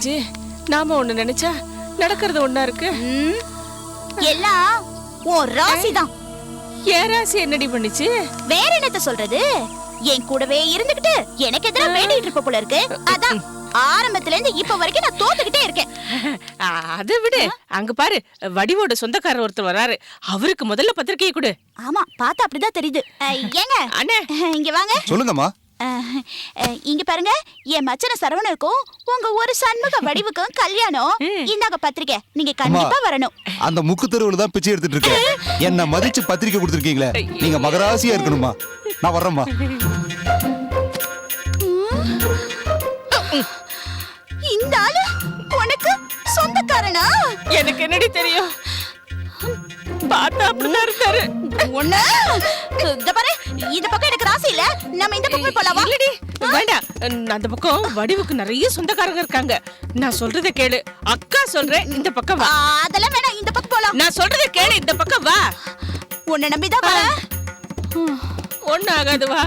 அஞ்சு, நாம ஒண்ணு நினைச்சா நடக்கிறது ஒண்ணா இருக்கு. எல்லாம் உன் ராசிதான். ஏன் ராசி என்னடி பண்ணுச்சு? வேற என்னத்த சொல்றது? என் கூடவே இருந்துகிட்டு எனக்கு எதிரா வேண்டிட்டு இருப்ப போல இருக்கு. அதான் ஆரம்பத்துல இருந்து இப்ப வரைக்கும் நான் தோத்துக்கிட்டே இருக்கேன். அதை விடு, அங்க பாரு, வடிவோட சொந்தக்காரர் ஒருத்தர் வராரு. அவருக்கு முதல்ல பத்திரிக்கையை கொடு. ஆமா, பார்த்தா அப்படிதான் தெரியுது. ஏங்க அண்ணே, இங்க வாங்க. சொல்லுங்கம்மா. இங்க பாருங்க, என் மச்சன சரவணனுக்கும் உங்க ஒரு சண்முக வடிவுக்கும் கல்யாணம். இந்தாங்க பத்திரிக்கை, நீங்க கண்டிப்பா வரணும். அந்த முக்கு தெருவுல தான் பிச்சை எடுத்துட்டு இருக்கேன். என்ன மதிச்சு பத்திரிக்கை கொடுத்துருக்கீங்களே, நீங்க மகராசியா இருக்கணுமா. நான் வர்றேம்மா. இந்த ஆளு உனக்கு சொந்தக்காரனா? எனக்கு என்னடி தெரியும், பார்த்தா அப்படிதான் இருக்காரு. ஒண்ணு இந்த பாரு, இந்த பக்கம் எனக்கு ராசி இல்ல, நம்ம இந்த பக்கம் போலாமா? இல்லடி வேண்டாம், அந்த பக்கம் வடிவுக்கு நிறைய சொந்தக்காரங்க இருக்காங்க. நான் சொல்றத கேளு. அக்கா சொல்றேன், இந்த பக்கம் வா. அதெல்லாம் வேணாம், இந்த பக்கம் போலாம். நான் சொல்றத கேளு, இந்த பக்கம் வா. உன்னை நம்பிதான் வர. ஒண்ணு ஆகாது, வா.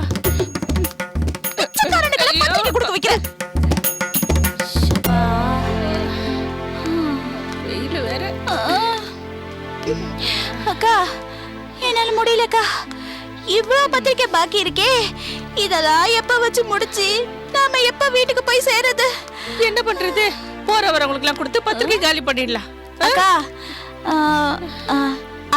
பிச்சைக்காரனுக்கு பத்திரிக்கை கொடுக்க வைக்கிறேன். வெயில் வேற. அக்கா, என்னால முடியலக்கா. இவ்வளவு பத்திரிக்கை பாக்கி இருக்கே, இதெல்லாம் எப்ப வச்சு முடிச்சு நாம எப்ப வீட்டுக்கு போய் சேருது? என்ன பண்றது, போறவரவங்களுக்கு எல்லாம் கொடுத்து பத்திரிக்கை காலி பண்ணிடலாம். அக்கா,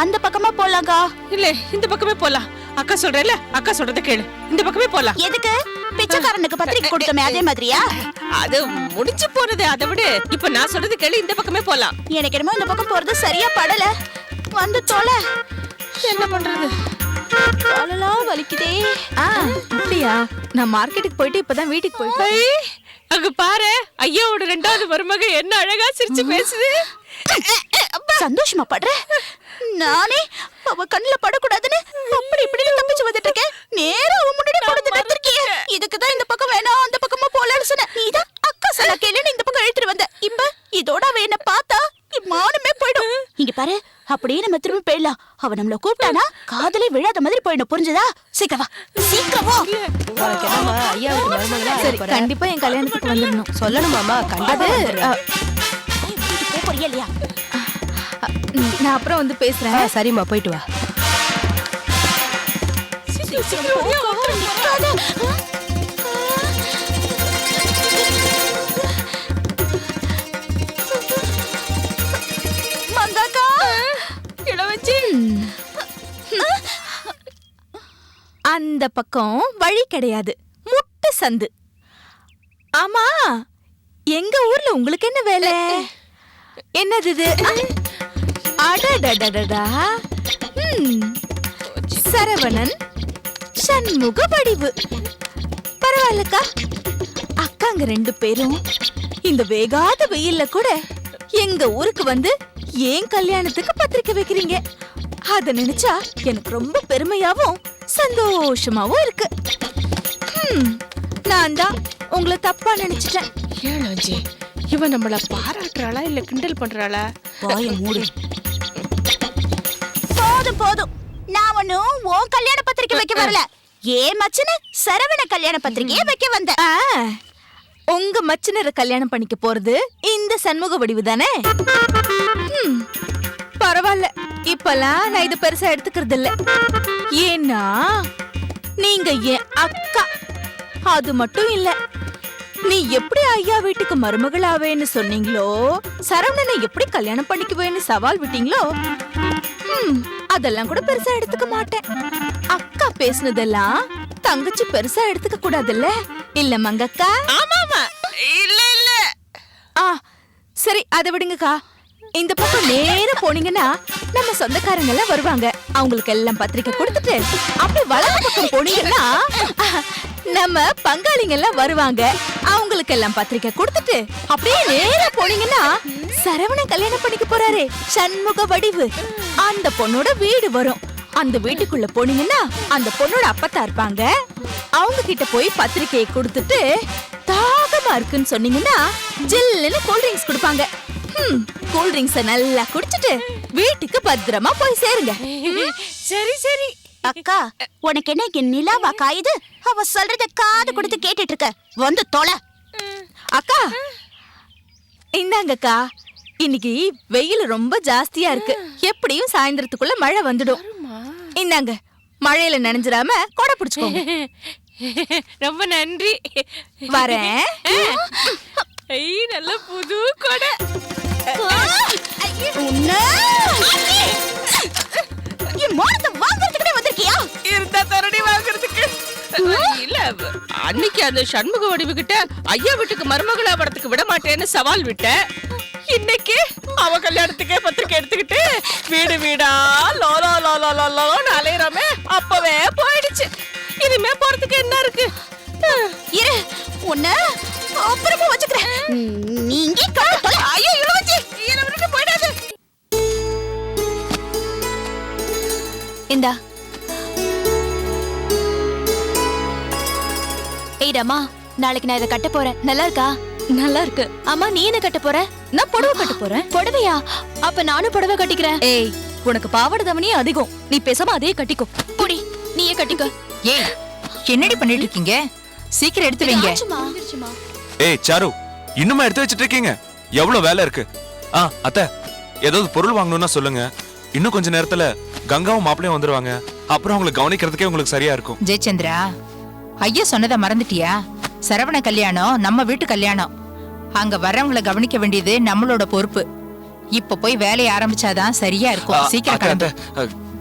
அந்த பக்கமா போலாம்க்கா. இல்ல, இந்த பக்கமே போலாம். அக்கா சொல்றேன்ல, அக்கா சொல்றத கேளு, இந்த பக்கமே போலாம். எதுக்கு? பிச்சைக்காரனுக்கு பத்திரிக்கை கொடுத்தோமே அதே மாதிரியா? அது முடிஞ்சு போறது, அதை விடு. இப்ப நான் சொல்றது கேளு, இந்த பக்கமே போலாம். எனக்கு என்னமோ இந்த பக்கம் போறது சரியா படல. வந்து தொலை. என்ன பண்றது, காலெல்லாம் வலிக்குதே. அப்படியா? நான் மார்க்கெட்டுக்கு போயிட்டு இப்பதான் வீட்டுக்கு போயிட்டேன். அங்க பாரு, ஐயாவோட ரெண்டாவது மருமக என்ன அழகா சிரிச்சு பேசுது. சந்தோஷமா படுற? நானே அவ கண்ணுல படக்கூடாதுன்னு அப்படி இப்படி தப்பிச்சு வந்துட்டு இருக்கேன். நேரா அவ முன்னாடி போடுது நிறுத்திருக்கிய. இதுக்குதான் இந்த பக்கம் வேணாம், அந்த பக்கமா போலான்னு சொன்ன. நீதான் அக்கா சொன்ன கேளுன்னு இந்த பக்கம் இழுத்துட்டு வந்த. இப்ப இதோட அவ என்ன பார்த்தா மானமே போயிடும். இங்க பாரு, அப்படியே நம்ம திரும்பி போயிடலாம். அவ நம்மள கூப்பிட்டானா காதலே விழாத மாதிரி போயிடும். புரிஞ்சதா? சீக்கிரம் வா, சீக்கிரம் வா. சரி, கண்டிப்பா என் கல்யாணத்துக்கு வந்துடணும். சொல்லணுமாமா? கண்டிப்பா போறியா இல்லையா? நான் அப்புறம் வந்து பேசுறேன். சரிம்மா, போயிட்டு வா. அந்த பக்கம் வழி கிடையாது, முட்டை சந்து. ஆமா, எங்க ஊர்ல உங்களுக்கு என்ன வேலை? என்னது இது? அடடடடடா. சரவணன் சண்முக வடிவு. பரவாயில்லக்கா, அக்காங்க ரெண்டு பேரும் இந்த வேகாத வெயில்ல கூட எங்க ஊருக்கு வந்து ஏன் கல்யாணத்துக்கு பத்திரிக்கை வைக்கிறீங்க. அத நினைச்சா எனக்கு ரொம்ப பெருமையாவும் சந்தோஷமாவும் இருக்கு. நான் தான் உங்களை தப்பா நினைச்சிட்டேன். ஏழாஞ்சி, இவன் நம்மள பாராட்டுறாளா இல்ல கிண்டல் பண்றாளா? வாய மூடு. போதும் போதும், நான் ஒண்ணும் உன் கல்யாண பத்திரிக்கை வைக்க வரல. ஏன் மச்சன சரவண கல்யாண பத்திரிக்கையை வைக்க வந்த. உங்க மச்சனரை கல்யாணம் பண்ணிக்க போறது இந்த சண்முக வடிவு தானே? பரவாயில்ல, இப்பெல்லாம் நான் இது பெருசா எடுத்துக்கிறது இல்ல. ஏன்னா நீங்க என் அக்கா. அது மட்டும் இல்ல, நீ எப்படி ஐயா வீட்டுக்கு மருமகளாவேன்னு சொன்னீங்களோ, சரவணனை எப்படி கல்யாணம் பண்ணிக்குவேன்னு சவால் விட்டீங்களோ, அதெல்லாம் கூட பெருசா எடுத்துக்க மாட்டேன். அக்கா பேசுனதெல்லாம் தங்கச்சி பெருசா எடுத்துக்க கூடாதுல்ல, இல்ல மங்கக்கா? ஆமாமா, இல்ல இல்ல. சரி, அதை விடுங்கக்கா. இந்த பக்கம் நேர போனீங்கன்னா நம்ம சொந்தக்காரங்க எல்லாம் வருவாங்க. அவங்களுக்கு எல்லாம் பத்திரிக்கை கொடுத்துட்டு அப்படி வலது பக்கம் போனீங்கன்னா நம்ம பங்காளிங்க எல்லாம் வருவாங்க. அவங்களுக்கு எல்லாம் பத்திரிக்கை கொடுத்துட்டு அப்படியே நேர போனீங்கன்னா சரவணன் கல்யாணம் பண்ணிக்க போறாரே சண்முக வடிவு, அந்த பொண்ணோட வீடு வரும். அந்த வீட்டுக்குள்ள போனீங்கன்னா அந்த பொண்ணோட அப்பத்தா இருப்பாங்க. அவங்க கிட்ட போய் பத்திரிக்கையை கொடுத்துட்டு தாகமா இருக்குன்னு சொன்னீங்கன்னா ஜில்லுன்னு கூல் ட்ரிங்க்ஸ் கொடுப்பாங்க. கூல் ட்ரிங்க்ஸ நல்லா குடிச்சிட்டு வீட்டுக்கு பத்திரமா போய் சேருங்க. சரி சரி. அக்கா, உனக்கு என்ன இங்க நிலாவா காயுது? அவ சொல்றத காது கொடுத்து கேட்டுட்டு இருக்க. வந்து தொலை. அக்கா, இந்தாங்கக்கா. இன்னைக்கு வெயில் ரொம்ப ஜாஸ்தியா இருக்கு. எப்படியும் சாயந்தரத்துக்குள்ள மழை வந்துடும். இந்தாங்க, மழையில நனைஞ்சிராம கொடை பிடிச்சுக்கோங்க. ரொம்ப நன்றி. வரேன். ஐ, நல்ல புது கொடை. என் மானத்தை வாங்குறதுக்குனே வந்திருக்கியா? இருந்தா தரடி வாங்குறதுக்கு. இல்ல, அன்னைக்கு அந்த சண்முக வடிவுகிட்ட ஐயா வீட்டுக்கு மருமகளா வரத்துக்கு விட மாட்டேன்னு சவால் விட்டேன். இன்னைக்கு அவ கல்யாணத்துக்கே பத்திரிக்கை எடுத்துக்கிட்டு வீடு வீடா லோலோ லோலோ லோலோன்னு அலையறாமே, அப்பவே போயிடுச்சு. இனிமே போறதுக்கு என்ன இருக்கு? இரு, உன்னை அப்புறமா வச்சுக்கிறேன். நீ இங்கே கடை. ஐயோ, இழுவச்சி, என்ன விட்டுட்டு போயிடாது. இந்தா. ஏய் ரமா, நாளைக்கு நான் இதை கட்ட போறேன். நல்லா இருக்கா? நல்லா இருக்கு. அம்மா, நீ என்ன கட்ட போற? நான் புடவை கட்ட போறேன். புடவையா? அப்ப நானும் புடவை கட்டிக்கிறேன். ஏய், உனக்கு பாவாடை தாவணியே அதிகம். நீ பேசாம அதே கட்டிக்கோ. புடி, நீயே கட்டிக்கோ. ஏய், என்னடி பண்ணிட்டு இருக்கீங்க? சீக்கிரம் எடுத்து வைங்க. ஏய் சாரு, இன்னுமா எடுத்து வச்சிட்டு இருக்கீங்க? எவ்வளவு வேலை இருக்கு. அத்தை, ஏதாவது பொருள் வாங்கணும்னா சொல்லுங்க. இன்னும் கொஞ்ச நேரத்துல கங்காவும் மாப்பிளையும் வந்துருவாங்க. அப்புறம் அவங்களை கவனிக்கிறதுக்கே உங்களுக்கு சரியா இருக்கும். ஜெயச்சந்திரா, ஐயா சொன்னதை மறந்துட்டியா? சரவண கல்யாணம் நம்ம வீட்டு கல்யாணம். அங்க வர்றவங்களை கவனிக்க வேண்டியது நம்மளோட பொறுப்பு. இப்ப போய் வேலையை ஆரம்பிச்சாதான் சரியா இருக்கும். சீக்கிரம் கிளம்பு.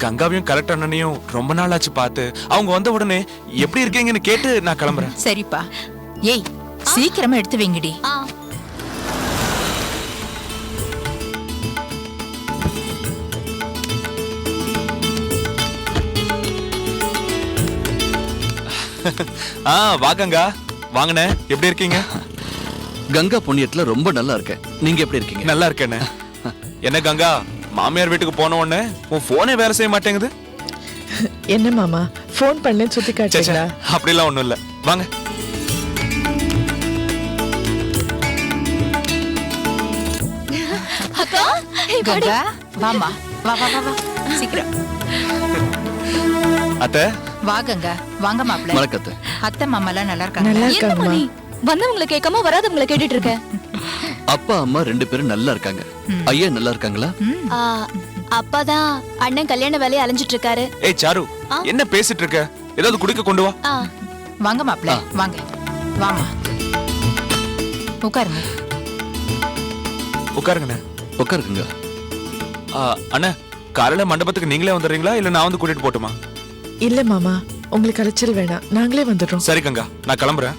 கங்காவையும் கலெக்டர் அண்ணனையும் ரொம்ப நாள் ஆச்சு பார்த்து. அவங்க வந்த உடனே எப்படி இருக்கீங்கன்னு கேட்டு நான் கிளம்புறேன். சரிப்பா. ஏய், சீக்கிரமா எடுத்து வைங்கடி. வா கங்கா, வாங்கண்ணே. எப்படி இருக்கீங்க? கங்கா புண்ணியத்துல ரொம்ப நல்லா இருக்கேன். நீங்க எப்படி இருக்கீங்க? நல்லா இருக்கேண்ணே. என்ன கங்கா, மாமியார் வீட்டுக்கு போன உடனே உன் போனே வேலை செய்ய மாட்டேங்குது. என்ன மாமா, போன் பண்ணேன்னு சுத்தி காட்டுறீங்களா? அப்படிலாம் ஒண்ணும் இல்ல, வாங்க. அக்கா, கங்கா, வாமா. வா வா வா வா. சீக்கிரம் அத்தை, வா கங்கா. வாங்க மாப்பிள்ள. வணக்கத்தை. அத்தை மாமாலாம் நல்லா இருக்காங்க. நல்லா என்னம்மா இருக்காங்கம்மா. நீ வந்தவங்களை கேட்காம வராதவங்களை கேட்டுட்டு இருக்க? அப்பா அம்மா 2 பேரும் நல்லா இருக்காங்க. ஐயா நல்லா இருக்காங்களா? அப்பாதான் அண்ணன் கல்யாண வேலையை அலைஞ்சிட்டு இருக்காரு. ஏய் சாரு, என்ன பேசிட்டு இருக்க? ஏதாவது குடிக்க கொண்டு வா. வாங்க மாப்பிள்ள, வாங்க. வாமா, உட்காருங்க. உட்காருங்கண்ணே. உட்காருங்க. அண்ணா, காலையில மண்டபத்துக்கு நீங்களே வந்துடுறீங்களா இல்ல நான் வந்து கூட்டிட்டு போட்டுமா? இல்ல மாமா, உங்களுக்கு அலைச்சல் வேணாம், நாங்களே வந்துடுறோம். சரி கங்கா, நான் கிளம்புறேன்.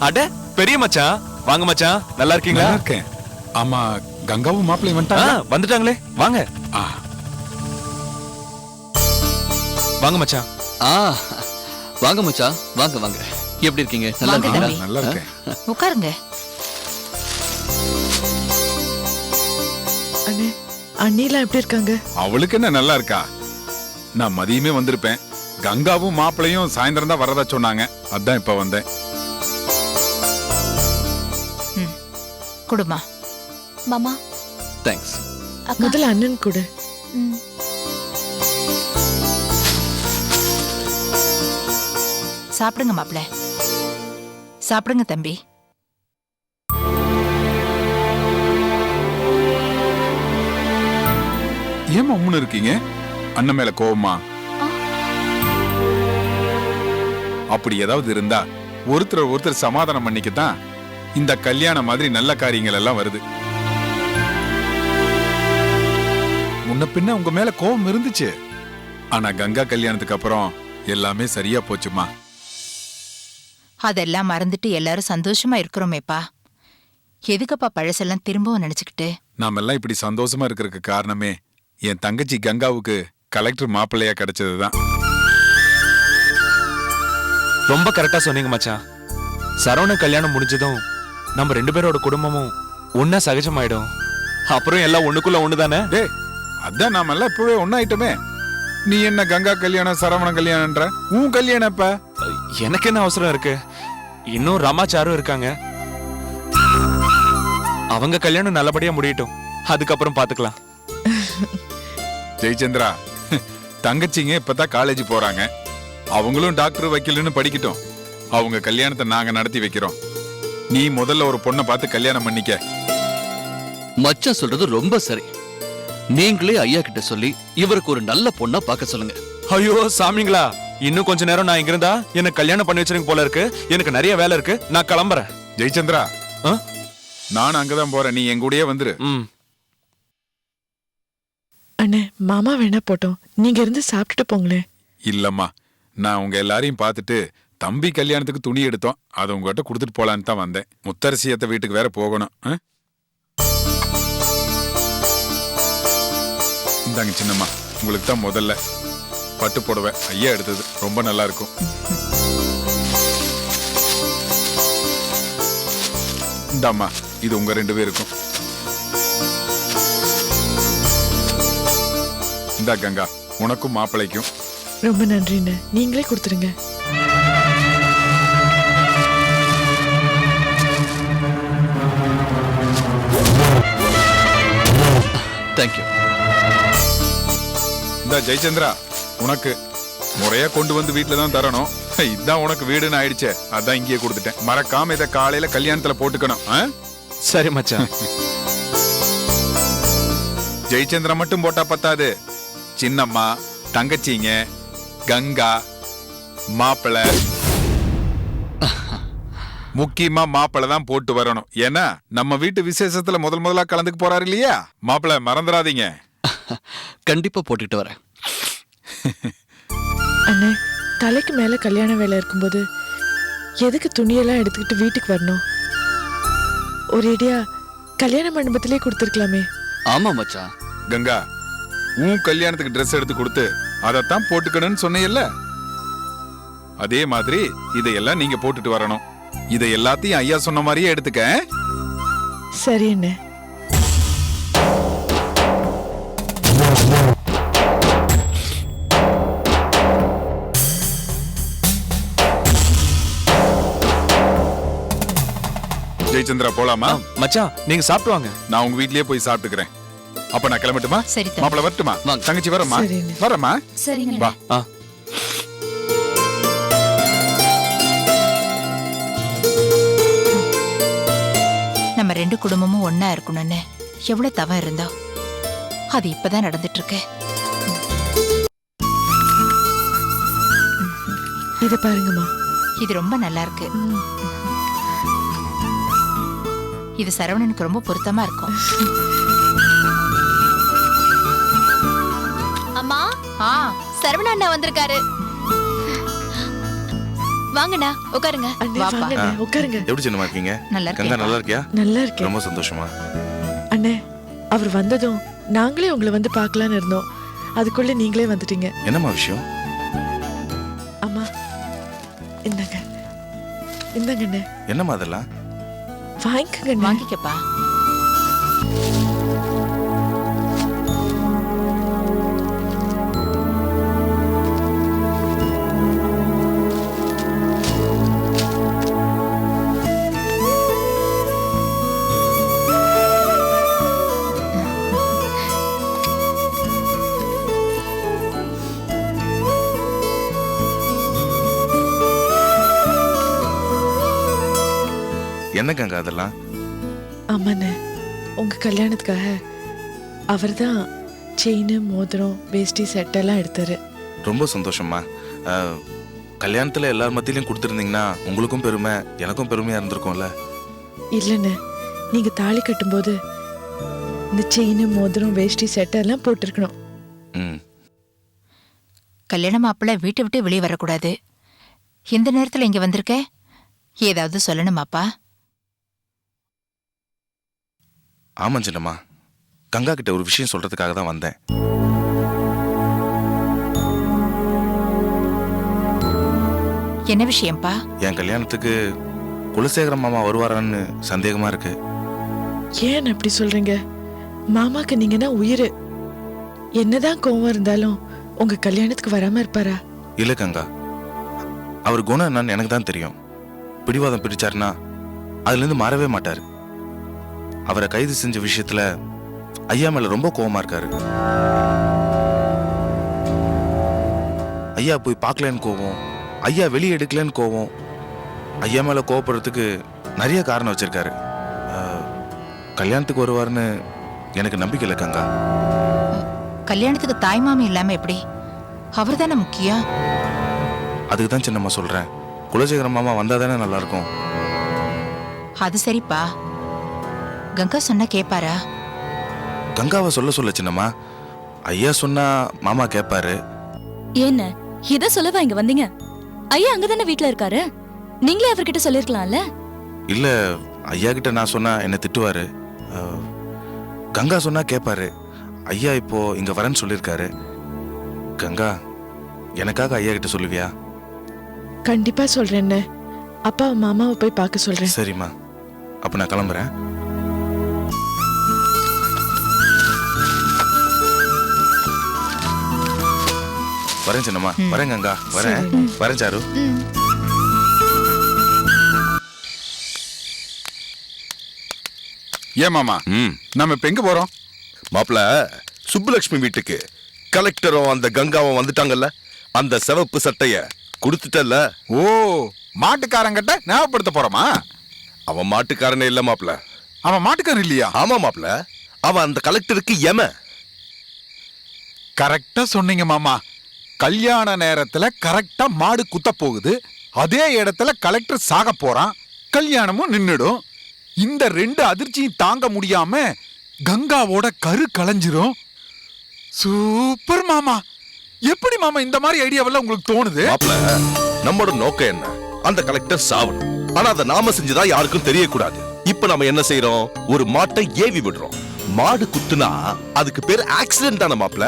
அட பெரிய மச்சான், வாங்க மச்சான். நல்லா இருக்கீங்களா? நல்லா இருக்கேன். ஆமா, கங்காவும் மாப்பிள்ளையும் வந்துட்டாங்க. வந்துட்டாங்களே, வாங்க. வாங்க மச்சான். வாங்க மச்சான், வாங்க வாங்க. எப்படி இருக்கீங்க? நல்லா வாங்க இருக்கீங்களா? தம்பி. நல்லா இருக்கேன். உட்காருங்க. அண்ணே, அண்ணிலாம் எப்படி இருக்காங்க? அவளுக்கு என்ன நல்லா இருக்கா? நான் மதியமே வந்திருப்பேன். கங்காவும் மாப்பிள்ளையும் சாயந்தரம் தான் வரதா சொன்னாங்க. அதான் இப்ப வந்தேன். குடுமா. மாமா, தேங்க்ஸ். அக்கா. முதல்ல அண்ணன் கூட. சாப்பிடுங்க மாப்பிள்ள. சாப்பிடுங்க தம்பி. ஏமா உம்முன்னு இருக்கீங்க? அண்ணன் மேல கோவமா? அப்படி ஏதாவது இருந்தா ஒருத்தர் சமாதானம் பண்ணிக்கத்தான் இந்த கல்யாண மாதிரி நல்ல காரியங்கள் எல்லாம் வருது. முன்ன பின்ன உங்க மேல கோபம் இருந்துச்சு. ஆனா கங்கா கல்யாணத்துக்கு அப்புறம் எல்லாமே சரியா போச்சுமா. அதெல்லாம் மறந்துட்டு எல்லாரும் சந்தோஷமா இருக்கிறோமேப்பா. எதுக்கப்பா பழசெல்லாம் திரும்பவும் நினைச்சுக்கிட்டு? நாமெல்லாம் இப்படி சந்தோஷமா இருக்கிறதுக்கு காரணமே என் தங்கச்சி கங்காவுக்கு கலெக்டர் மாப்பிள்ளையா கிடைச்சதுதான். ரொம்ப கரெக்டா சொன்னீங்க மச்சான். சரவண கல்யாணம் முடிஞ்சதும் நம்ம 2 பேரோட குடும்பமும் ஒன்னா சகஜமாயிடும். அப்புறம் எல்லாம் ஒண்ணுக்குள்ள ஒண்ணுதானே. டேய், அதான் நாம எல்லாம் இப்பவே ஒன்னாயிட்டோமே. நீ என்ன கங்கா கல்யாணம் சரவண கல்யாணம்ன்ற? உன் கல்யாணம் இப்ப? எனக்கு என்ன அவசரம் இருக்கு? இன்னும் ரமாச்சாரும் இருக்காங்க. அவங்க கல்யாணம் நல்லபடியா முடியட்டும், அதுக்கப்புறம் பாத்துக்கலாம். ஜெயச்சந்திரா, தங்கச்சிங்க இப்பதான் காலேஜ் போறாங்க. அவங்களும் டாக்டர் வக்கீல்னு படிக்கட்டும். அவங்க கல்யாணத்தை நாங்க நடத்தி வைக்கிறோம். நீ முதல்ல ஒரு பொண்ணை பார்த்து கல்யாணம் பண்ணிக்க. மச்சான் சொல்றது ரொம்ப சரி. நீங்களே ஐயா கிட்ட சொல்லி இவருக்கு ஒரு நல்ல பொண்ணா பார்க்க சொல்லுங்க. ஐயோ சாமிங்களா, இன்னும் கொஞ்ச நேரம் நான் இங்க இருந்தா எனக்கு கல்யாணம் பண்ணி வச்சிருங்க போல இருக்கு. எனக்கு நிறைய வேலை இருக்கு, நான் கிளம்புறேன். ஜெயச்சந்திரா, நான் அங்கதான் போறேன், நீ என் கூடயே வந்துரு. அண்ணே, மாமா வேணா போட்டோம், நீங்க இருந்து சாப்பிட்டுட்டு போங்களேன். இல்லம்மா, நான் உங்க எல்லாரையும் பார்த்துட்டு தம்பி கல்யாணத்துக்கு துணி எடுத்தோம், அதை உங்ககிட்ட கொடுத்துட்டு போலான்னு தான் வந்தேன். முத்தரசியத்த வீட்டுக்கு வேற போகணும். இந்தாங்க சின்னம்மா, உங்களுக்கு தான் முதல்ல பட்டு புடவை ஐயா எடுத்தது, ரொம்ப நல்லா இருக்கும். இந்தாம்மா, இது உங்க 2 பேருக்கும். இந்தா கங்கா, உனக்கும் மாப்பிள்ளைக்கும். ரொம்ப நன்றிண்ணே, நீங்களே கொடுத்துருங்க. தேங்க்யூ. இந்த ஜெயச்சந்திரா, உனக்கு முறையா கொண்டு வந்து வீட்டுல தான் தரணும். இதுதான் உனக்கு வீடுன்னு ஆயிடுச்சே, அதான் இங்கேயே கொடுத்துட்டேன். மறக்காம இதை காலையில கல்யாணத்துல போட்டுக்கணும். சரி மச்சான். ஜெயச்சந்திரா மட்டும் போட்டா பத்தாது, சின்னம்மா, தங்கச்சிங்க, கங்கா, மாப்பிள்ளை, முக்கியமா மாப்பிள்ளை தான் போட்டு வரணும். ஏன்னா நம்ம வீட்டு விசேஷத்துல முதலா கலந்துக்கு போறாரு இல்லையா, மாப்பிள்ளை மறந்துடாதீங்க. கண்டிப்பா போட்டுட்டு வரேன். அண்ணே, தலைக்கு மேல கல்யாண வேலை இருக்கும்போது எதுக்கு துணியெல்லாம் எடுத்துக்கிட்டு வீட்டுக்கு வரணும்? ஒரேடியா கல்யாண மண்டபத்திலே கொடுத்துருக்கலாமே. ஆமா மச்சான். கங்கா, உன் கல்யாணத்துக்கு ட்ரெஸ் எடுத்து கொடுத்து அதைத்தான் போட்டுக்கணும்னு சொன்னீங்கல்ல, அதே மாதிரி இதையெல்லாம் நீங்க போட்டுட்டு வரணும். இதை எல்லாத்தையும் ஐயா சொன்ன மாதிரியே எடுத்துக்க. சரி அண்ணே. ஜெயச்சந்திரா, போலாமா? மச்சான், நீங்க சாப்பிட்டு வாங்க. நான் உங்க வீட்லயே போய் சாப்பிட்டுக்கிறேன். அப்ப நான் கிளம்பட்டுமா? சரி தம்பி. மாப்பிள்ள வரட்டுமா? தங்கச்சி வரமா? சரிங்க. வரமா? சரிங்க. வா. நம்ம 2 குடும்பமும் ஒன்னா இருக்கணும்னு எவ்வளவு தவம் இருந்தா அது இப்பதான் நடந்துட்டு இருக்கு. இத பாருங்கம்மா, இது ரொம்ப நல்லா இருக்கு. இது சரவணனுக்கு ரொம்ப பொருத்தமா இருக்கும். அம்மா, சரவண அண்ணா வந்திருக்காரு. வாங்கண்ணா, உட்காருங்க. அண்ணே வாப்பா. வாங்க அண்ணே, உட்காருங்க. எப்படி சின்னமா இருக்கீங்க? நல்லா கங்கா இருக்கு. நல்லா இருக்கியா? நல்லா இருக்கேன் ரொம்ப சந்தோஷமா. அண்ணே. அவர் வந்ததும் நாங்களே உங்களை வந்து பார்க்கலான்னு இருந்தோம், அதுக்குள்ள நீங்களே வந்துட்டீங்க. என்னம்மா விஷயம்? அம்மா, இந்தாங்க இந்தாங்க அண்ணே, என்னம்மா அதெல்லாம்? வாங்கிக்கங்க அண்ணே. வாங்கிக்கப்பா. என்ன கங்கா அதெல்லாம்? ஆமாண்ணே, உங்க கல்யாணத்துக்காக அவர்தான் செயின், மோதிரம், வேஷ்டி, செட்டெல்லாம் எடுத்தாரு. ரொம்ப சந்தோஷம்மா. கல்யாணத்துல எல்லார் மத்தியிலையும் கொடுத்துருந்தீங்கன்னா உங்களுக்கும் பெருமை, எனக்கும் பெருமையா இருந்திருக்கும்ல. இல்லைண்ணே, நீங்க தாலி கட்டும்போது இந்த செயின், மோதிரம், வேஷ்டி, செட்டெல்லாம் போட்டிருக்கணும். ம். கல்யாண மாப்பிள்ளை வீட்டை விட்டு வெளியே வரக்கூடாது. இந்த நேரத்துல இங்க வந்திருக்க, ஏதாவது சொல்லணுமாப்பா? ஆமா சின்னம்மா, கங்கா கிட்ட ஒரு விஷயம் சொல்றதுக்காக தான் வந்தேன். என்ன விஷயம்ப்பா? என் கல்யாணத்துக்கு குலசேகர மாமா வருவாரான்னு சந்தேகமா இருக்கு. ஏன் அப்படி சொல்றீங்க? மாமாக்கு நீங்கன்னா உயிர். என்னதான் கோவம் இருந்தாலும் உங்க கல்யாணத்துக்கு வராம இருப்பாரா? இல்ல கங்கா, அவர் குணம் என்னன்னு எனக்கு தான் தெரியும். பிடிவாதம் பிடிச்சாருன்னா அதுல இருந்து மாறவே மாட்டாரு. அவரை கைது செஞ்ச விஷயத்துல ஐயா மேல ரொம்ப கோவமா இருக்காரு. ஐயா போய் பார்க்கலன்னு கோவம், ஐயா வெளியே எடுக்கலன்னு கோவம். ஐயா மேல கோவப்படுறதுக்கு நிறைய காரணம் வச்சிருக்காரு. கல்யாணத்துக்கு வருவாருன்னு எனக்கு நம்பிக்கை இல்லை கங்கா. கல்யாணத்துக்கு தாய்மாமி இல்லாம எப்படி? அவர் தானே முக்கியம். அதுக்கு தான் சின்னம்மா சொல்றேன், குலசேகர மாமா வந்தா தானே நல்லா இருக்கும். அது சரிப்பா. கங்கா சொன்னா கேப்பாரா? கங்காவை சொல்ல சின்னம்மா. ஐயா சொன்னா மாமா கேட்பாரு. என்ன இத சொல்லவா இங்க வந்தீங்க? ஐயா அங்கதானே வீட்ல இருக்காரு, நீங்களே அவர்கிட்ட சொல்லிருக்கலாம்ல. இல்ல, ஐயா கிட்ட நான் சொன்னா என்ன திட்டுவாரு. கங்கா சொன்னா கேட்பாரு. ஐயா இப்போ இங்க வரேன்னு சொல்லிருக்காரு. கங்கா, எனக்காக ஐயா கிட்ட சொல்லுவியா? கண்டிப்பா சொல்றேன்னு. அப்பா மாமாவை போய் பார்க்க சொல்றேன். சரிம்மா, அப்ப நான் கிளம்புறேன். வரேன் சின்னம்மா. வரேன் கங்கா. வரேன். வரேன் சாரு. ஏன் மாமா, நம்ம இப்ப எங்க போறோம்? மாப்பிள, சுப்புலட்சுமி வீட்டுக்கு கலெக்டரும் அந்த கங்காவும் வந்துட்டாங்கல்ல, அந்த சிவப்பு சட்டைய கொடுத்துட்டல்ல. ஓ, மாட்டுக்காரங்கிட்ட ஞாபகப்படுத்த போறோமா? அவன் மாட்டுக்காரனே இல்ல மாப்பிள. அவன் மாட்டுக்காரன் இல்லையா? ஆமா மாப்பிள, அவன் அந்த கலெக்டருக்கு எம. கரெக்டா சொன்னீங்க மாமா. கல்யாண நேரத்துல கரெக்டா மாடு குத்த போகுது, அதே இடத்துல கலெக்டர் சாக போறான், கல்யாணமும் நின்னுடும். இந்த ரெண்டு அதிர்ச்சியும் தாங்க முடியாம கங்காவோட கரு கலைஞ்சிரும். சூப்பர் மாமா. எப்படி மாமா இந்த மாதிரி ஐடியாவெல்லாம் உங்களுக்கு தோணுது? மாப்பிள, நம்மோட நோக்கம் என்ன? அந்த கலெக்டர் சாவணும். ஆனா அதை நாம செஞ்சதா யாருக்கும் தெரியக்கூடாது. இப்ப நம்ம என்ன செய்யறோம்? ஒரு மாட்டை ஏவி விடுறோம். மாடு குத்துனா அதுக்கு பேர் ஆக்சிடென்ட் தானே மாப்பிள?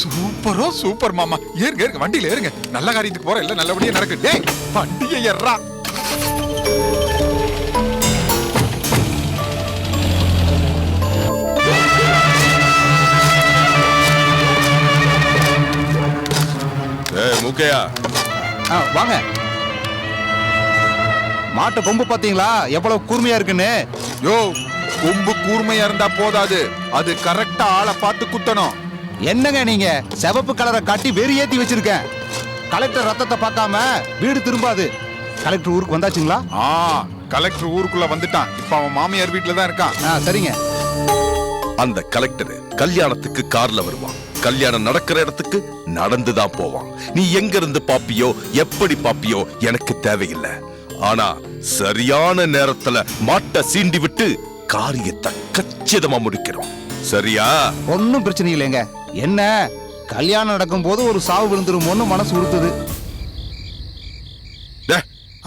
சூப்பரோ சூப்பர் மாமா. ஏறுங்க ஏறுங்க, வண்டியில ஏறுங்க. நல்ல காரியத்துக்கு போற, எல்லாம் நல்லபடியா நடக்கு. டேய், வண்டியை ஏறா. மூக்கையா, வாங்க. மாட்டு கொம்பு பாத்தீங்களா எவ்வளவு கூர்மையா இருக்குன்னு? யோ, கொம்பு கூர்மையா இருந்தா போதாது, அது கரெக்டா ஆளை பார்த்து குத்தணும். என்னங்க நீங்க சிவப்பு கலரை காட்டி வெறி ஏத்தி வச்சிருக்கேன். கலெக்டர் ரத்தத்தை பார்க்காம வீடு திரும்பாது. கலெக்டர் ஊருக்கு வந்தாச்சுங்களா? கலெக்டர் ஊருக்குள்ள வந்துட்டான். இப்ப அவன் மாமியார் வீட்டுல தான் இருக்கான். சரிங்க. அந்த கலெக்டர் கல்யாணத்துக்கு கார்ல வருவான். கல்யாணம் நடக்கிற இடத்துக்கு நடந்துதான் போவான். நீ எங்க இருந்து பாப்பியோ, எப்படி பாப்பியோ எனக்கு தேவையில்லை. ஆனா சரியான நேரத்துல மாட்டை சீண்டி விட்டு காரியத்தை கச்சிதமா முடிக்கிறோம். சரியா? ஒன்னும் பிரச்சனை இல்லைங்க. என்ன, கல்யாணம் நடக்கும் போது ஒரு சாவு விழுந்துருமோன்னு மனசு உறுத்துது.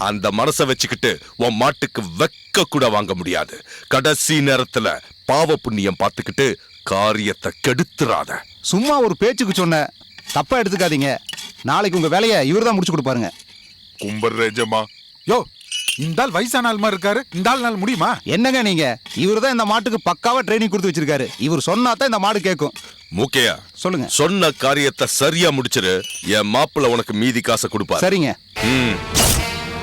அந்த மனசை வச்சுக்கிட்டு உன் மாட்டுக்கு வெக்க கூட வாங்க முடியாது. கடைசி நேரத்துல பாவ புண்ணியம் பார்த்துக்கிட்டு காரியத்தை கெடுத்துறாத. சும்மா ஒரு பேச்சுக்கு சொன்ன, தப்பா எடுத்துக்காதீங்க. நாளைக்கு உங்க வேலையை இவர்தான் முடிச்சு கொடுப்பாருங்க. கும்பர்ரேஜமா. யோ, இந்த ஆள் வயசான ஆள் மாதிரி இருக்காரு. இந்த ஆள் நாள் முடியுமா? என்னங்க நீங்க? இவர்தான் இந்த மாட்டுக்கு பக்காவா ட்ரைனிங் கொடுத்து வச்சிருக்காரு. இவர் சொன்னாதான் இந்த மாடு கேட்கும். மூக்கையா, சொல்லுங்க. சொன்ன காரியத்தை சரியா முடிச்சிரு. என் மாப்பிள்ள உனக்கு மீதி காசை கொடுப்பாரு. சரிங்க.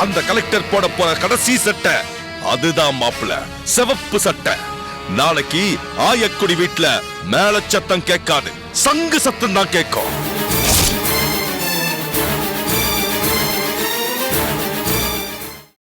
அந்த கலெக்டர் போட போற கடைசி சட்டை அதுதான் மாப்பிள்ள, சிவப்பு சட்டை. நாளைக்கு ஆயக்குடி வீட்டுல மேல சத்தம் கேட்காது, சங்கு சத்தம் தான் கேட்கும்.